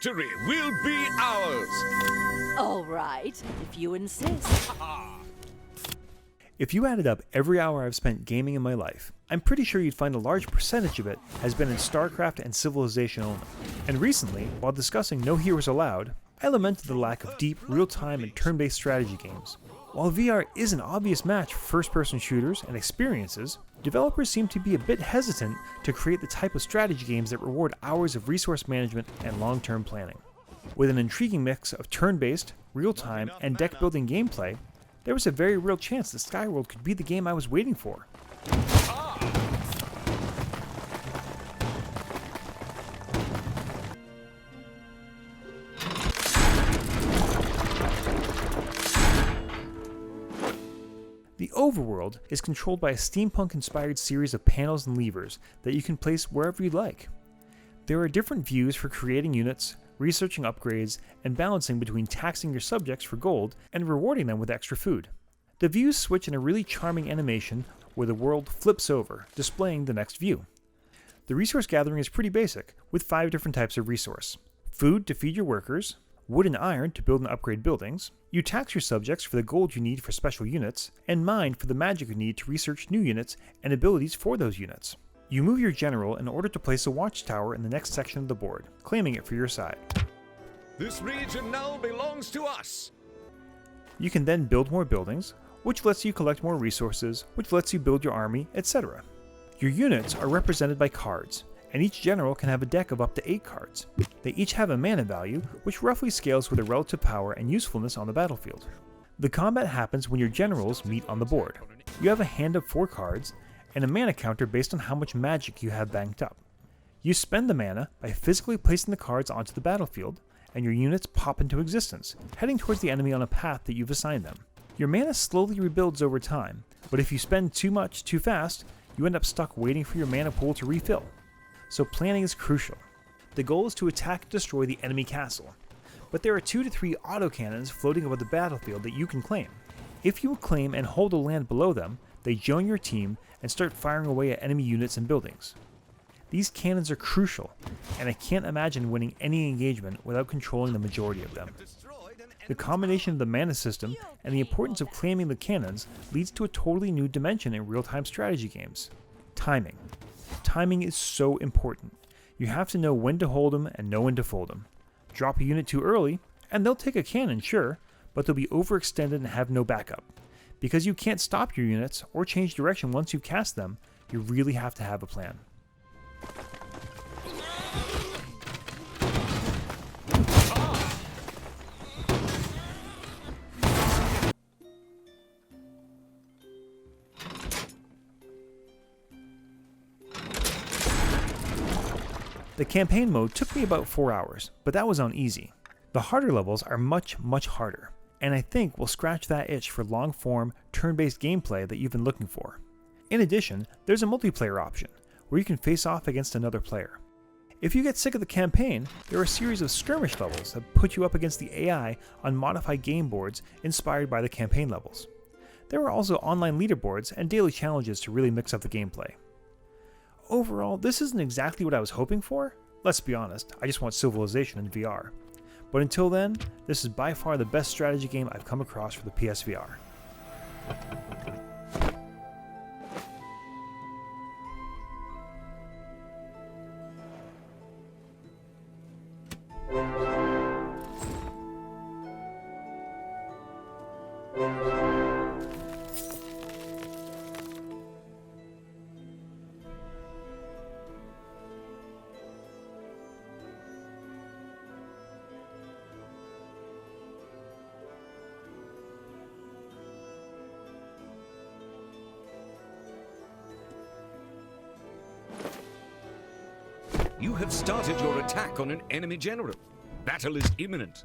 Victory will be ours! All right, if you insist. If you added up every hour I've spent gaming in my life, I'm pretty sure you'd find a large percentage of it has been in StarCraft and Civilization only. And recently, while discussing No Heroes Allowed, I lamented the lack of deep, real-time, and turn-based strategy games. While VR is an obvious match for first-person shooters and experiences, developers seem to be a bit hesitant to create the type of strategy games that reward hours of resource management and long-term planning. With an intriguing mix of turn-based, real-time, and deck-building gameplay, there was a very real chance that Skyworld could be the game I was waiting for. The overworld is controlled by a steampunk-inspired series of panels and levers that you can place wherever you'd like. There are different views for creating units, researching upgrades, and balancing between taxing your subjects for gold and rewarding them with extra food. The views switch in a really charming animation where the world flips over, displaying the next view. The resource gathering is pretty basic, with 5 different types of resource. Food to feed your workers, wood and iron to build and upgrade buildings, you tax your subjects for the gold you need for special units, and mine for the magic you need to research new units and abilities for those units. You move your general in order to place a watchtower in the next section of the board, claiming it for your side. This region now belongs to us! You can then build more buildings, which lets you collect more resources, which lets you build your army, etc. Your units are represented by cards, and each general can have a deck of up to 8 cards. They each have a mana value, which roughly scales with their relative power and usefulness on the battlefield. The combat happens when your generals meet on the board. You have a hand of 4 cards, and a mana counter based on how much magic you have banked up. You spend the mana by physically placing the cards onto the battlefield, and your units pop into existence, heading towards the enemy on a path that you've assigned them. Your mana slowly rebuilds over time, but if you spend too much too fast, you end up stuck waiting for your mana pool to refill. So planning is crucial. The goal is to attack and destroy the enemy castle, but there are 2 to 3 autocannons floating above the battlefield that you can claim. If you claim and hold a land below them, they join your team and start firing away at enemy units and buildings. These cannons are crucial, and I can't imagine winning any engagement without controlling the majority of them. The combination of the mana system and the importance of claiming the cannons leads to a totally new dimension in real-time strategy games. Timing. Timing is so important. You have to know when to hold them and know when to fold them. Drop a unit too early, and they'll take a cannon, sure, but they'll be overextended and have no backup. Because you can't stop your units or change direction once you cast them, you really have to have a plan. The campaign mode took me about 4 hours, but that was on easy. The harder levels are much harder, and I think will scratch that itch for long-form, turn-based gameplay that you've been looking for. In addition, there's a multiplayer option, where you can face off against another player. If you get sick of the campaign, there are a series of skirmish levels that put you up against the AI on modified game boards inspired by the campaign levels. There are also online leaderboards and daily challenges to really mix up the gameplay. Overall, this isn't exactly what I was hoping for. Let's be honest, I just want Civilization in VR. But until then, this is by far the best strategy game I've come across for the PSVR. You have started your attack on an enemy general. Battle is imminent.